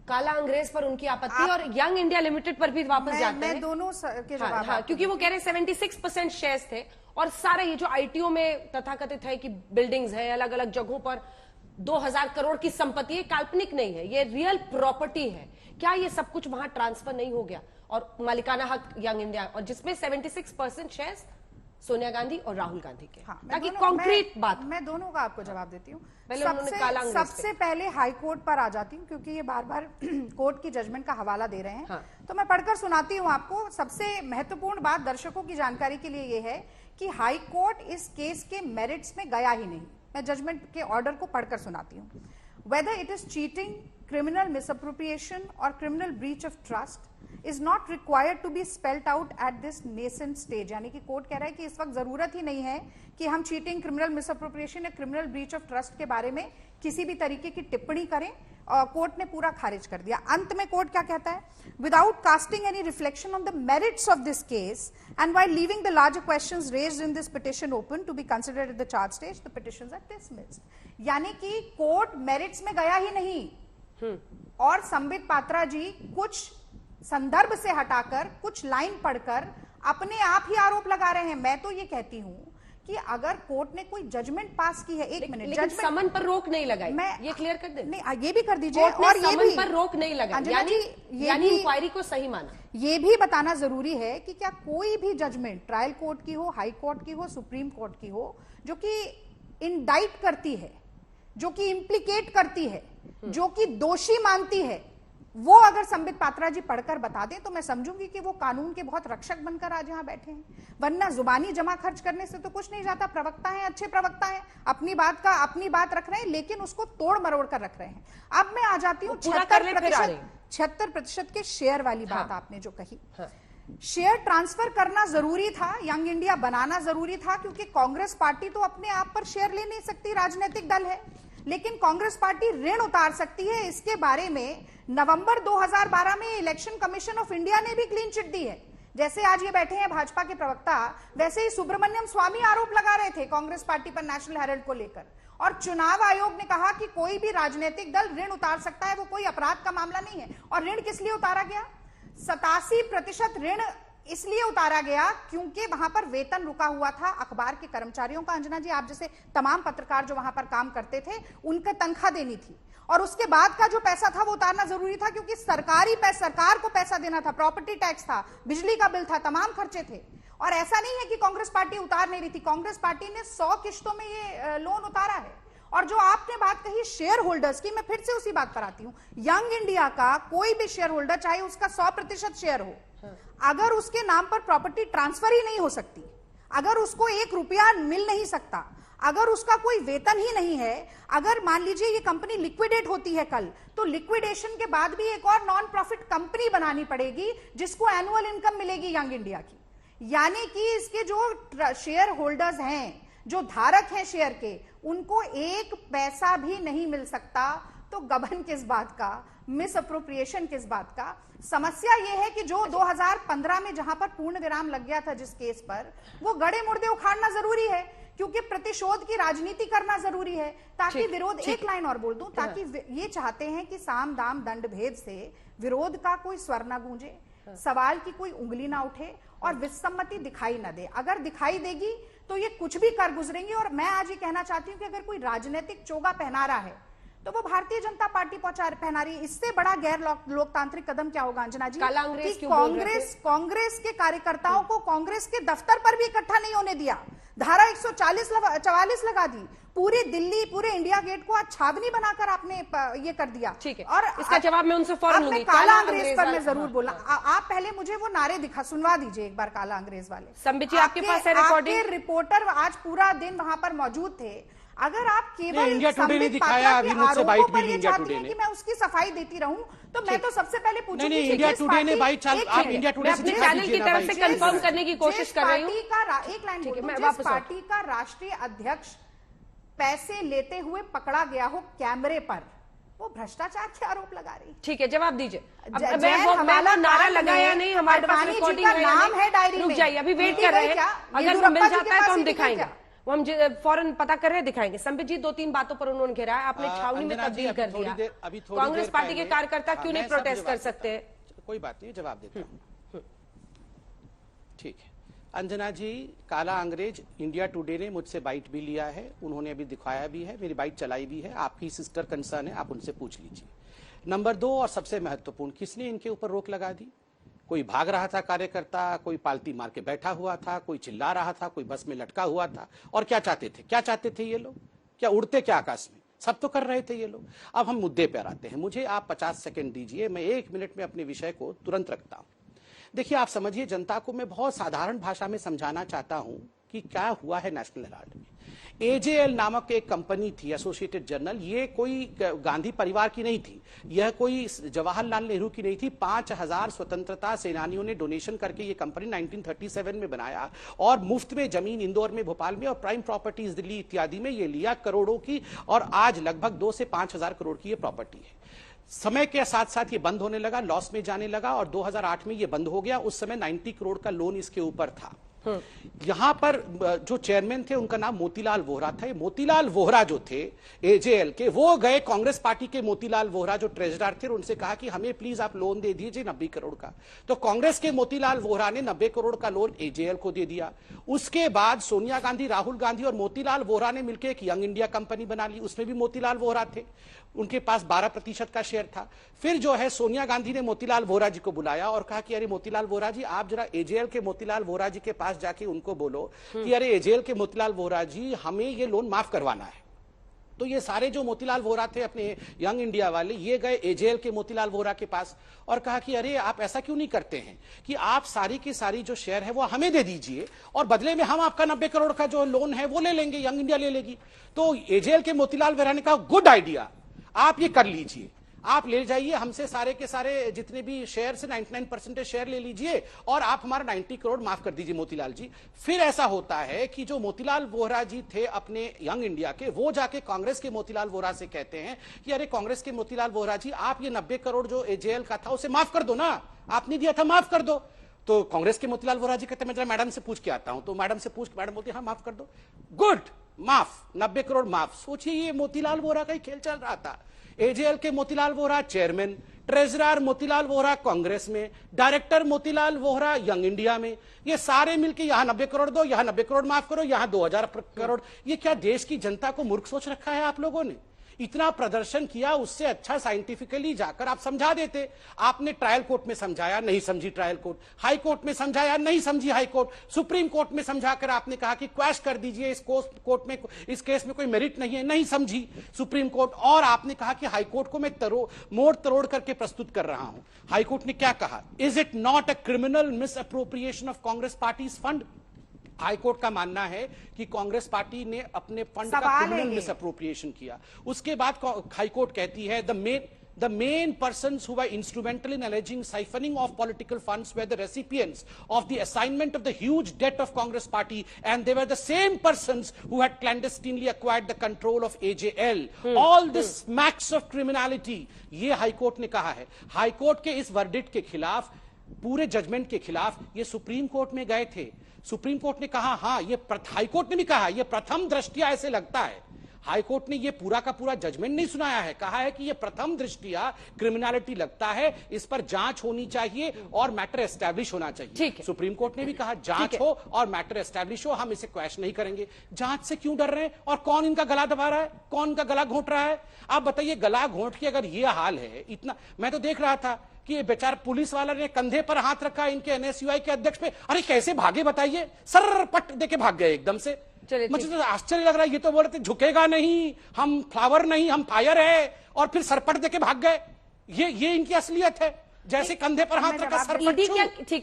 काला अंग्रेज पर उनकी आपत्ति और यंग इंडिया लिमिटेड पर भी वापस जाते हैं। मैं दोनों के जवाब हाँ, क्योंकि वो कह रहे हैं 76% शेयर्स थे और सारे ये जो आईटीओ में तथाकथित है कि बिल्डिंग्स है अलग अलग जगहों पर 2000 करोड़ की संपत्ति है, काल्पनिक नहीं है, ये रियल प्रॉपर्टी है। क्या ये सब कुछ वहां ट्रांसफर नहीं हो गया? और मालिकाना हक यंग इंडिया और जिसमें 76% शेयर्स सोनिया गांधी और राहुल गांधी के। हाँ, ताकि कॉन्क्रीट बात। मैं दोनों का आपको जवाब देती हूँ। सबसे पहले हाई कोर्ट पर आ जाती हूँ क्योंकि ये बार बार कोर्ट की जजमेंट का हवाला दे रहे हैं। हाँ। तो मैं पढ़कर सुनाती हूँ आपको। सबसे महत्वपूर्ण बात दर्शकों की जानकारी के लिए ये है कि हाई कोर्ट इस केस के मेरिट्स में गया ही नहीं। मैं जजमेंट के ऑर्डर को पढ़कर सुनाती हूँ। Whether it is cheating, criminal misappropriation और criminal breach of trust is not required to be spelled out at this nascent stage। यानी कि कोर्ट कह रहा है कि इस वक्त जरूरत ही नहीं है कि हम चीटिंग, क्रिमिनल मिसअप्रोप्रिएशन या क्रिमिनल ब्रीच ऑफ ट्रस्ट के बारे में किसी भी तरीके की टिप्पणी करें। कोर्ट ने पूरा खारिज कर दिया। अंत में कोर्ट क्या कहता है? Without casting any reflection on the merits of this case and while leaving the larger questions raised in this petition open to be considered at the charge stage, the petitions are dismissed। यानी कि court merits में गया ही नहीं और संबित पात्रा जी कुछ संदर्भ से हटाकर कुछ लाइन पढ़कर अपने आप ही आरोप लगा रहे हैं। मैं तो ये कहती हूं कि अगर कोर्ट ने कोई जजमेंट पास की है, एक मिनट, जजमेंट समन पर रोक नहीं लगाई, मैं ये क्लियर कर दे। नहीं, ये भी कर दीजिए। और ये भी पर रोक नहीं लगाई, यानी इंक्वायरी को सही माना। ये भी बताना जरूरी है कि क्या कोई भी जजमेंट ट्रायल कोर्ट की हो, हाई कोर्ट की हो, सुप्रीम कोर्ट की हो, जो कि इंडाइट करती है, जो कि इम्प्लीकेट करती है, जो कि दोषी मानती है, वो अगर संबित पात्रा जी पढ़कर बता दें तो मैं समझूंगी कि वो कानून के बहुत रक्षक बनकर आज यहां बैठे हैं। वरना जुबानी जमा खर्च करने से तो कुछ नहीं जाता। प्रवक्ता हैं, अच्छे प्रवक्ता हैं, अपनी बात रख रहे हैं, लेकिन उसको तोड़ मरोड़ कर रख रहे हैं। अब मैं आ जाती हूँ 76% के शेयर वाली बात। आपने जो कही, शेयर ट्रांसफर करना जरूरी था, यंग इंडिया बनाना जरूरी था, क्योंकि कांग्रेस पार्टी तो अपने आप पर शेयर ले नहीं सकती, राजनीतिक दल है, लेकिन कांग्रेस पार्टी ऋण उतार सकती है। इसके बारे में नवंबर 2012 में इलेक्शन कमीशन ऑफ इंडिया ने भी क्लीन चिट दी है। जैसे आज ये बैठे हैं भाजपा के प्रवक्ता, वैसे ही सुब्रमण्यम स्वामी आरोप लगा रहे थे कांग्रेस पार्टी पर नेशनल हेराल्ड को लेकर, और चुनाव आयोग ने कहा कि कोई भी राजनीतिक दल ऋण उतार सकता है, वो कोई अपराध का मामला नहीं है। और ऋण किस लिए उतारा गया? 87% ऋण इसलिए उतारा गया क्योंकि वहां पर वेतन रुका हुआ था अखबार के कर्मचारियों का। अंजना जी, आप जैसे तमाम पत्रकार जो वहां पर काम करते थे, उनका तनख्वाह देनी थी, और उसके बाद का जो पैसा था वो उतारना जरूरी था, क्योंकि सरकार को पैसा देना था, प्रॉपर्टी टैक्स था, बिजली का बिल था, तमाम खर्चे थे। और ऐसा नहीं है कि कांग्रेस पार्टी उतार नहीं रही थी, कांग्रेस पार्टी ने 100 किश्तों में ये लोन उतारा है। और जो आपने बात कही शेयर होल्डर्स की, मैं फिर से उसी बात पर आती हूं। यंग इंडिया का कोई भी शेयर होल्डर, चाहे उसका 100% शेयर हो, अगर उसके नाम पर प्रॉपर्टी ट्रांसफर ही नहीं हो सकती, अगर उसको 1 रुपया मिल नहीं सकता, अगर उसका कोई वेतन ही नहीं है, अगर मान लीजिए ये कंपनी लिक्विडेट होती है कल, तो लिक्विडेशन के बाद भी एक और नॉन प्रॉफिट कंपनी बनानी पड़ेगी जिसको एनुअल इनकम मिलेगी यंग इंडिया की। यानी कि इसके जो शेयर होल्डर्स हैं, जो धारक हैं शेयर के, उनको 1 पैसा भी नहीं मिल सकता। तो गबन किस बात का, मिस अप्रोप्रिएशन किस बात का? समस्या यह है कि जो 2015 में जहां पर पूर्ण विराम लग गया था जिस केस पर, वो गड़े मुर्दे उखाड़ना जरूरी है, क्योंकि प्रतिशोध की राजनीति करना जरूरी है, ताकि विरोध, एक लाइन और बोल दूं, ताकि ये चाहते हैं कि साम दाम दंड भेद से विरोध का कोई स्वर ना गूंजे, सवाल की कोई उंगली ना उठे और विसम्मति दिखाई ना दे। अगर दिखाई देगी तो ये कुछ भी कर गुजरेंगे। और मैं आज ये कहना चाहती हूं कि अगर कोई राजनीतिक चोगा पहना रहा है तो वो भारतीय जनता पार्टी पहना रही है। इससे बड़ा गैर लोकतांत्रिक कदम क्या होगा अंजना जी? कांग्रेस के कार्यकर्ताओं को कांग्रेस के दफ्तर पर भी इकट्ठा नहीं होने दिया, धारा 144 लगा दी, पूरी दिल्ली, पूरे इंडिया गेट को आज छावनी बनाकर आपने ये कर दिया। ठीक है, और इसका जवाब मैं उनसे फौरन लूंगी। काला अंग्रेज पर मैं जरूर बोला। आप पहले मुझे वो नारे सुनवा दीजिए एक बार, काला अंग्रेज वाले। संबित जी, आपके पास है रिकॉर्डिंग? रिपोर्टर आज पूरा दिन वहां पर मौजूद थे। अगर आप केवल इंडिया टुडे ने दिखाया, अभी मुझसे बाइट भी ली इंडिया टुडे ने, कि मैं उसकी सफाई देती रहूं, तो मैं तो सबसे पहले पूछूंगी, नहीं, इंडिया टुडे ने बाइट, आप इंडिया टुडे से दिखा चैनल की तरफ से कंफर्म करने की कोशिश कर रही हूं। एक लाइन, जिस पार्टी का राष्ट्रीय अध्यक्ष पैसे लेते हुए पकड़ा गया हो कैमरे पर, वो भ्रष्टाचार के आरोप लगा रही। ठीक है, जवाब दीजिए। मैं नारा लगाया नहीं, हमारे पास रिकॉर्डिंग नाम है डायरी में, रुक जाइए, अभी वेट कर रहे हैं, अगर वो मिल जाता है तो हम दिखाएंगे। वो हम फौरन पता कर रहे हैं, दिखाएंगे। संबित जी, 2-3 बातों पर उन्होंने घेरा है, आपने छावनी में तब्दील कर दिया। कांग्रेस पार्टी के कार्यकर्ता क्यों नहीं प्रोटेस्ट कर सकते? कोई बात नहीं, जवाब देता हूं। ठीक है अंजना जी, काला अंग्रेज इंडिया टुडे ने मुझसे बाइट भी लिया है, उन्होंने अभी दिखाया भी है, मेरी बाइट चलाई भी है। आपकी सिस्टर कंसर्न है, आप उनसे पूछ लीजिए। नंबर 2 और सबसे महत्वपूर्ण, किसने इनके ऊपर रोक लगा दी? कोई भाग रहा था कार्यकर्ता, कोई पालती मार के बैठा हुआ था, कोई चिल्ला रहा था, कोई बस में लटका हुआ था। और क्या चाहते थे? क्या चाहते थे ये लोग? क्या उड़ते क्या आकाश में? सब तो कर रहे थे ये लोग। अब हम मुद्दे पर आते हैं। मुझे आप 50 सेकंड दीजिए, मैं 1 मिनट में अपने विषय को तुरंत रखता हूं। देखिए, आप समझिए, जनता को मैं बहुत साधारण भाषा में समझाना चाहता हूं कि क्या हुआ है नेशनल हेराल्ड में। एजेएल नामक एक कंपनी थी, एसोसिएटेड जर्नल, ये कोई गांधी परिवार की नहीं थी, यह कोई जवाहरलाल नेहरू की नहीं थी। 5000 स्वतंत्रता सेनानियों ने डोनेशन करके ये कंपनी 1937 में बनाया और मुफ्त में जमीन इंदौर में, भोपाल में और प्राइम प्रॉपर्टीज दिल्ली इत्यादि में ये लिया करोड़ों की, और आज लगभग 2 से 5000 करोड़ की ये प्रॉपर्टी है। समय के साथ साथ ये बंद होने लगा, लॉस में जाने लगा और 2008 में ये बंद हो गया। उस समय 90 करोड़ का लोन इसके ऊपर था। यहां पर जो चेयरमैन थे उनका नाम मोतीलाल वोहरा था। मोतीलाल वोहरा जो थे एजेएल के, वो गए कांग्रेस पार्टी के मोतीलाल वोहरा जो ट्रेजरर थे, उनसे कहा कि हमें प्लीज आप लोन दे दीजिए 90 करोड़ का। तो कांग्रेस के मोतीलाल वोहरा ने 90 करोड़ का लोन एजेएल को दे दिया। उसके बाद सोनिया गांधी, राहुल गांधी और मोतीलाल वोहरा ने मिलकर एक यंग इंडिया कंपनी बना ली, उसमें भी मोतीलाल वोहरा थे, उनके पास 12% का शेयर था। फिर जो है सोनिया गांधी ने मोतीलाल वोहरा जी को बुलाया और कहा कि अरे मोतीलाल वोहरा जी, आप जरा एजेएल के मोतीलाल वोहरा जी के पास जाके उनको बोलो कि अरे एजेएल के मोतीलाल वोहरा जी, हमें ये लोन माफ करवाना है। तो ये सारे जो मोतीलाल वोहरा थे अपने यंग इंडिया वाले, ये गए एजेएल के मोतीलाल वोहरा के पास और कहा कि अरे आप ऐसा क्यों नहीं करते हैं कि आप सारी की सारी जो शेयर है वो हमें दे दीजिए और बदले में हम आपका 90 करोड़ का जो लोन है वो ले लेंगे, यंग इंडिया ले लेगी। तो एजेएल के मोतीलाल वोहरा ने कहा गुड आइडिया, आप ये कर लीजिए, आप ले जाइए हमसे सारे के सारे जितने भी शेयर से 99% शेयर ले लीजिए और आप हमारा 90 करोड़ माफ कर दीजिए मोतीलाल जी। फिर ऐसा होता है कि जो मोतीलाल वोहरा जी थे अपने यंग इंडिया के, वो जाके कांग्रेस के मोतीलाल वोहरा से कहते हैं कि अरे कांग्रेस के मोतीलाल वोहरा जी, आप ये 90 करोड़ जो एजेएल का था उसे माफ कर दो ना, आपने दिया था माफ कर दो। तो कांग्रेस के मोतीलाल वोहरा जी कहते हैं मैं जरा मैडम से पूछ के आता हूं। तो मैडम से पूछ, मैडम बोलती हाँ माफ कर दो, गुड, माफ, 90 करोड़ माफ। सोचिए ये मोतीलाल वोहरा का ही खेल चल रहा था। एजेएल के मोतीलाल वोहरा चेयरमैन, ट्रेजरर मोतीलाल वोहरा कांग्रेस में, director Motilal Vohra young India में, ये सारे मिलकर यहां 90 करोड़ दो, यहां 90 करोड़ माफ करो, यहां 2000 करोड़। ये क्या देश की जनता को मूर्ख सोच रखा है आप लोगों ने? इतना प्रदर्शन किया, उससे अच्छा साइंटिफिकली जाकर आप समझा देते। आपने ट्रायल कोर्ट में समझाया, नहीं समझी ट्रायल कोर्ट, हाई कोर्ट में समझाया, नहीं समझी हाई कोर्ट, सुप्रीम कोर्ट में समझाकर आपने कहा कि क्वैश कर दीजिए, इस कोर्ट में, इस केस में कोई मेरिट नहीं है, नहीं समझी सुप्रीम कोर्ट। और आपने कहा कि हाई कोर्ट को मैं मोड़ तरोड़ करके प्रस्तुत कर रहा हूं। हाई कोर्ट ने क्या कहा? Is it not a criminal miss appropriation of Congress parties fund? High court का मानना है कि कांग्रेस पार्टी ने अपने फंड का क्रिमिनल मिसअप्रोप्रिएशन किया। उसके बाद हाईकोर्ट कहती है the main persons who were instrumental in alleging siphoning of political funds were the recipients of the assignment of the huge debt of Congress party, and they were the same persons who had clandestinely acquired the control of AJL. All this smacks of criminality. ये high court ने कहा है। High court के इस verdict के खिलाफ, पूरे judgement के खिलाफ ये सुप्रीम कोर्ट में गए थे। सुप्रीम कोर्ट ने कहा हाँ, ये हाईकोर्ट ने भी कहा ये प्रथम दृष्टया ऐसे लगता है। हाईकोर्ट ने ये पूरा का पूरा जजमेंट नहीं सुनाया है, कहा है कि ये प्रथम दृष्टया क्रिमिनलिटी लगता है, इस पर जांच होनी चाहिए और मैटर एस्टैब्लिश होना चाहिए। सुप्रीम कोर्ट ने भी कहा जांच हो और मैटर एस्टैब्लिश हो, हम इसे क्वैश नहीं करेंगे। जांच से क्यों डर रहे हैं? और कौन इनका गला दबा रहा है, कौन इनका गला घोंट रहा है? आप बताइए, गला घोंट के अगर ये हाल है, इतना मैं तो देख रहा था कि ये बेचारा पुलिस वाला ने कंधे पर हाथ रखा इनके एनएसयूआई के अध्यक्ष पे, अरे कैसे भागे बताइए, सर पट देके भाग गए एकदम से। मुझे तो आश्चर्य लग रहा है, ये तो बोल रहे थे झुकेगा नहीं, हम फ्लावर नहीं, हम फायर है, और फिर सरपट देके भाग गए। ये इनकी असलियत है, जैसे कंधे पर हाथ रखा सरपट। ठीक है।